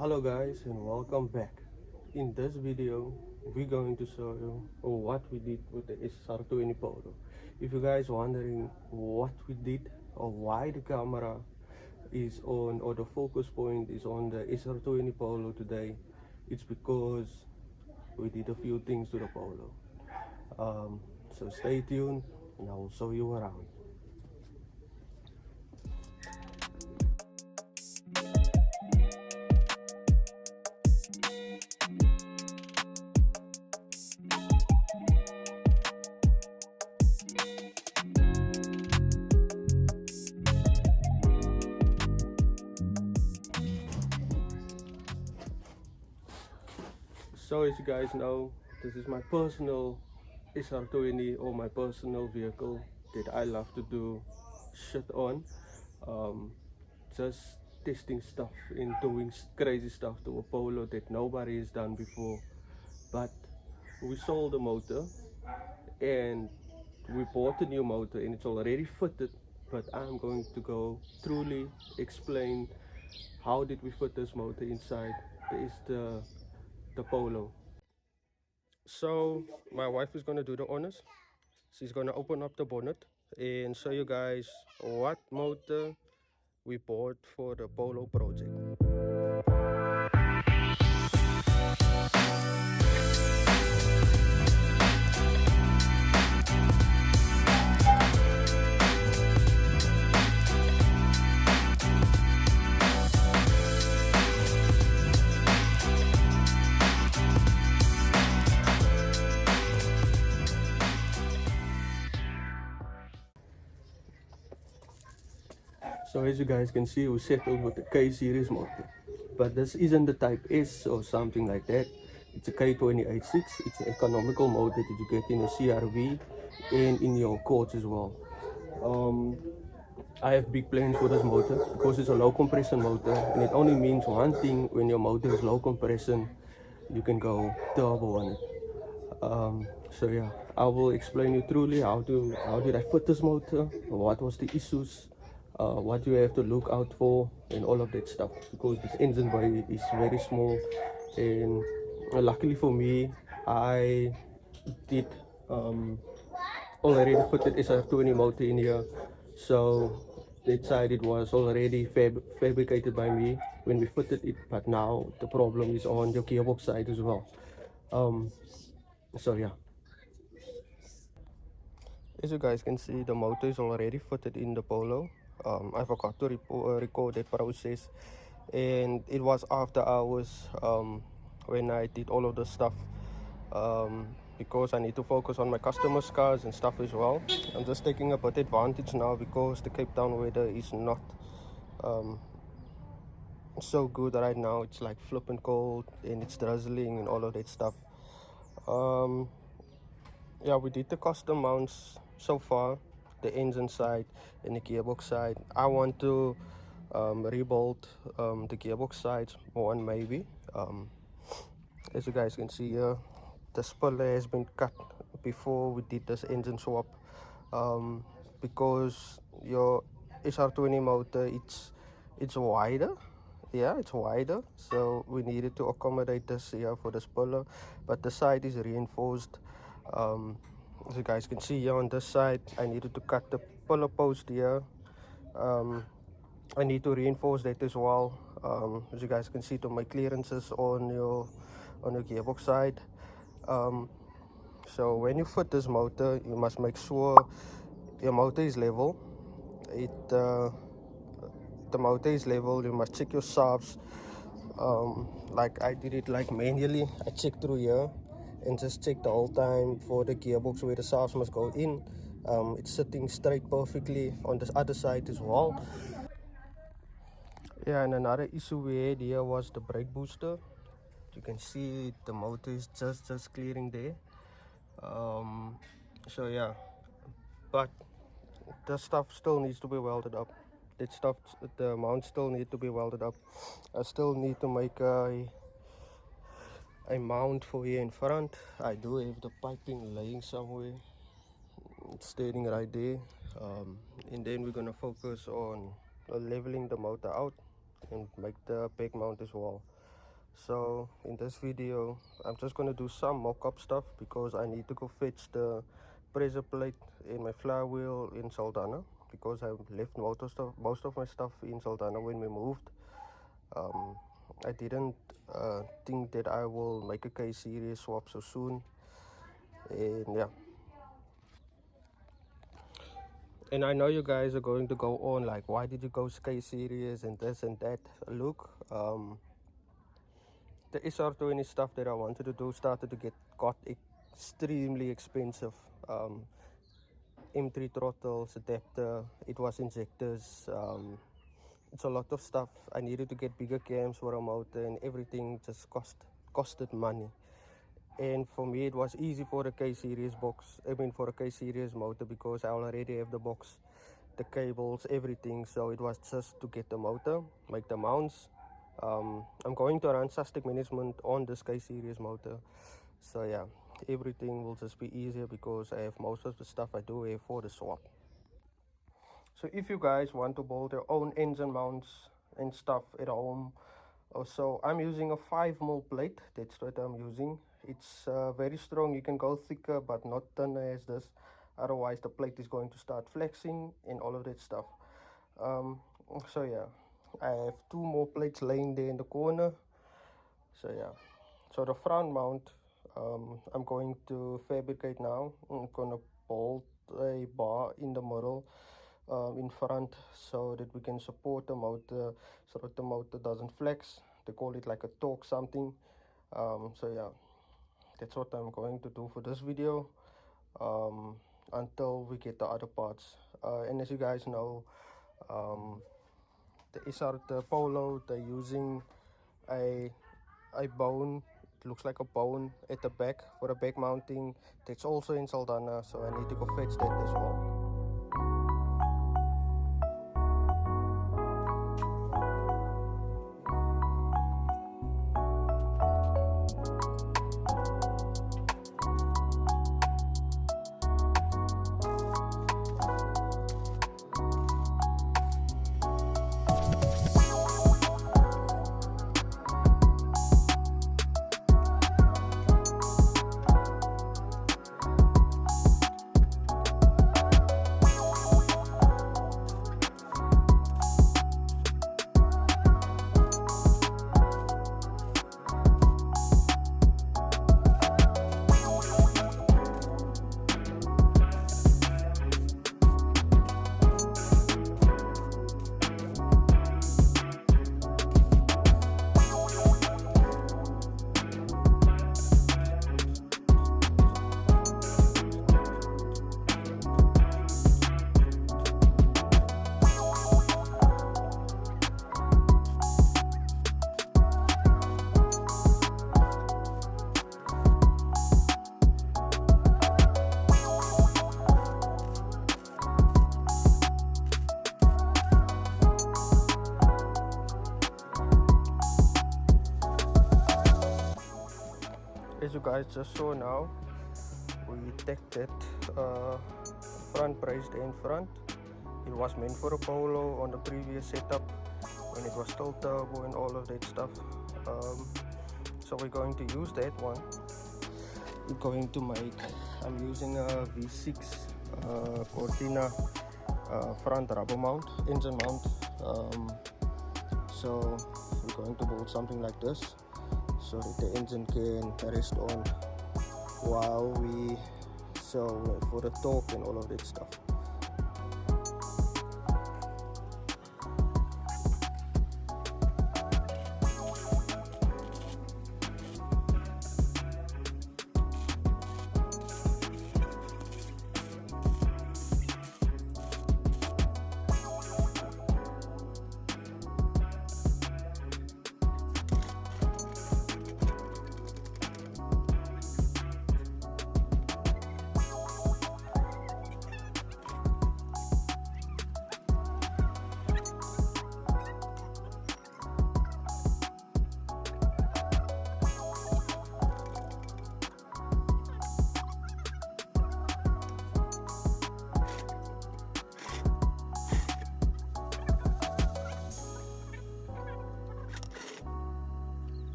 Hello guys and welcome back. In this video we're going to show you what we did with the SR20 Polo. If you guys wondering what we did or why the camera is on or the focus point is on the SR20 Polo today, it's because we did a few things to the Polo. So stay tuned and I will show you around. So as you guys know, this is my personal SR20 or my personal vehicle that I love to do shit on. Um, just testing stuff and doing crazy stuff to a Polo that nobody has done before. But we sold the motor and we bought a new motor and it's already fitted. But I'm going to go truly explain how did we fit this motor inside the Polo. So my wife is gonna do the honors. She's gonna open up the bonnet and show you guys what motor we bought for the Polo project. So as you guys can see, we settled with the K series motor, but this isn't the Type S or something like that. It's a K28.6. It's an economical motor that you get in a CRV and in your courts as well. I have big plans for this motor because it's a low compression motor, and it only means one thing: when your motor is low compression, you can go turbo on it. So yeah, I will explain you truly how did I fit this motor, what was the issues, what you have to look out for, and all of that stuff. Because this engine bay is very small, and luckily for me, I did already fitted SR20 motor in here, so that side it was already fabricated by me when we fitted it. But now the problem is on the gearbox side as well. Um, so yeah. As you guys can see, the motor is already fitted in the Polo. I forgot to record that process, and it was after hours when I did all of the stuff, because I need to focus on my customers' cars and stuff as well. I'm just taking a bit advantage now because the Cape Town weather is not um, so good right now. It's like flipping cold and it's drizzling and all of that stuff. Um, yeah, we did the custom mounts so far, the engine side and the gearbox side. I want to rebuild the gearbox sides one maybe. As you guys can see here, the spoiler has been cut before we did this engine swap, because your SR20 motor, it's wider. Yeah, it's wider, so we needed to accommodate this here for the spoiler, but the side is reinforced. As you guys can see here on this side, I needed to cut the pillar post here. I need to reinforce that as well. As you guys can see, to my clearances on your gearbox side. So when you fit this motor, you must make sure your motor is level. The motor is level. You must check your shafts. Like I did it like manually. I checked through here and just check the whole time for the gearbox where the shafts must go in. It's sitting straight perfectly on this other side as well. Yeah, and another issue we had here was the brake booster. You can see the motor is just clearing there. So yeah, but the stuff still needs to be welded up. That stuff, the mount still need to be welded up. I still need to make a mount for here in front. I do have the piping laying somewhere. It's standing right there. And then we're gonna focus on leveling the motor out and make the back mount as well. So in this video I'm just going to do some mock-up stuff because I need to go fetch the pressure plate and my flywheel in Saldanha, because I left most of my stuff in Saldanha when we moved. I didn't think that I will make a K series swap so soon, and yeah. And I know you guys are going to go on like, why did you go K series and this and that. Look, the SR20 stuff that I wanted to do started to got extremely expensive. M3 throttles, adapter, it was injectors, it's a lot of stuff. I needed to get bigger cams for a motor, and everything just costed money. And for me it was easy for a K series box, for a K series motor, because I already have the box, the cables, everything. So it was just to get the motor, make the mounts. I'm going to run sustic management on this K series motor, so yeah, everything will just be easier because I have most of the stuff I do have for the swap. So if you guys want to build your own engine mounts and stuff at home, so I'm using a 5mm plate. That's what I'm using. It's very strong. You can go thicker but not thinner as this, otherwise the plate is going to start flexing and all of that stuff. So yeah, I have 2 more plates laying there in the corner. So yeah, so the front mount, I'm going to fabricate now. I'm gonna bolt a bar in the middle, in front, so that we can support the motor, so that the motor doesn't flex. They call it like a torque something. So yeah, that's what I'm going to do for this video, until we get the other parts. And as you guys know, the Polo, they're using a bone. It looks like a bone at the back for the back mounting. That's also in Saldanha, so I need to go fetch that as well. As you guys just saw now, we tacked that front brace there in front. It was meant for a Polo on the previous setup when it was still turbo and all of that stuff. So we're going to use that one. We're going to I'm using a V6 Cortina front rubber mount, engine mount. So we're going to build something like this, so that the engine can rest on while we for the torque and all of that stuff.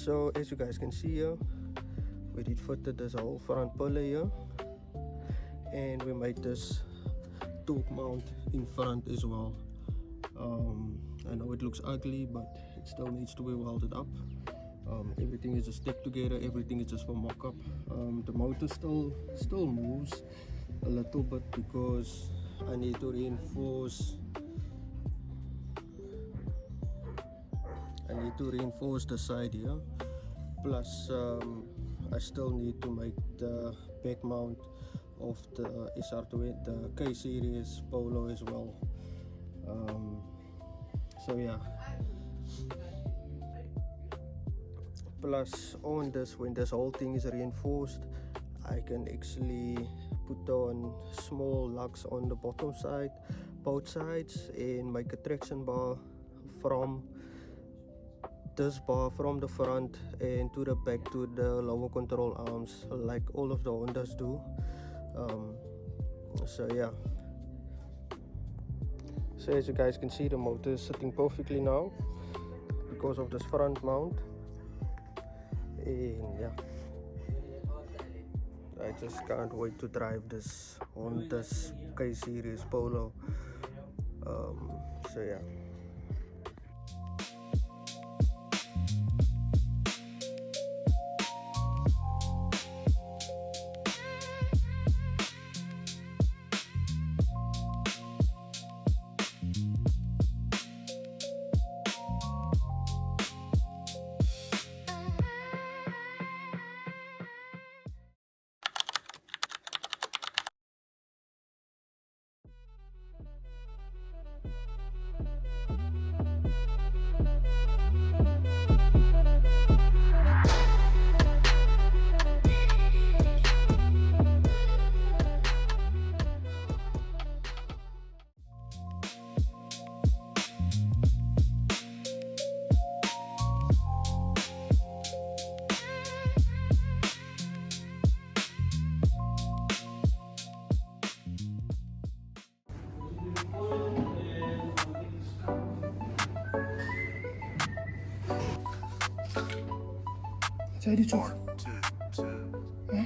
So as you guys can see here, we did fitted this whole front pillar here, and we made this top mount in front as well. I know it looks ugly, but it still needs to be welded up. Everything is just stick together, everything is just for mock-up. The motor still moves a little bit because I need to reinforce the side here. Plus I still need to make the back mount of the SR20, the K series Polo as well. So yeah, plus on this, when this whole thing is reinforced, I can actually put on small lugs on the bottom side, both sides, and make a traction bar from this bar from the front and to the back to the lower control arms, like all of the Hondas do. So yeah, so as you guys can see, the motor is sitting perfectly now because of this front mount. And yeah, I just can't wait to drive this on this K series Polo. So yeah. Zei die toch? Huh?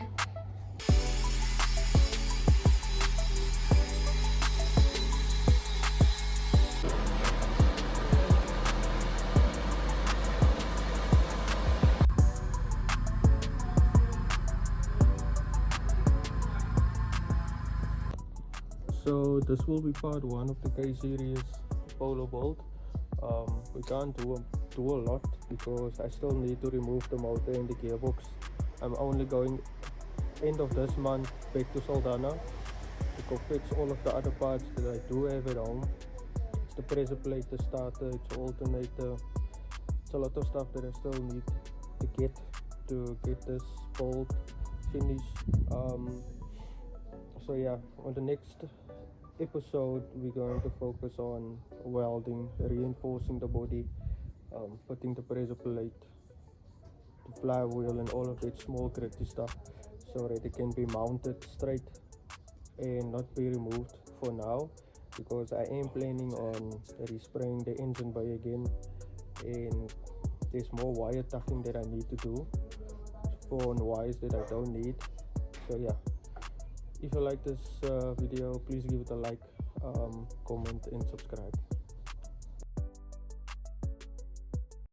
So this will be part 1 of the K series Polo build. We can't do a lot because I still need to remove the motor and the gearbox. I'm only going end of this month back to Saldanha to go fix all of the other parts that I do have at home. It's the pressure plate, the starter, it's the alternator. It's a lot of stuff that I still need to get this build finished. So yeah, on the next episode we're going to focus on welding, reinforcing the body, putting the pressure plate, the flywheel and all of that small gritty stuff so that it can be mounted straight and not be removed for now, because I am planning on respraying the engine bay again, and there's more wire tucking that I need to do for wires that I don't need. So yeah, if you like this video, please give it a like, comment and subscribe.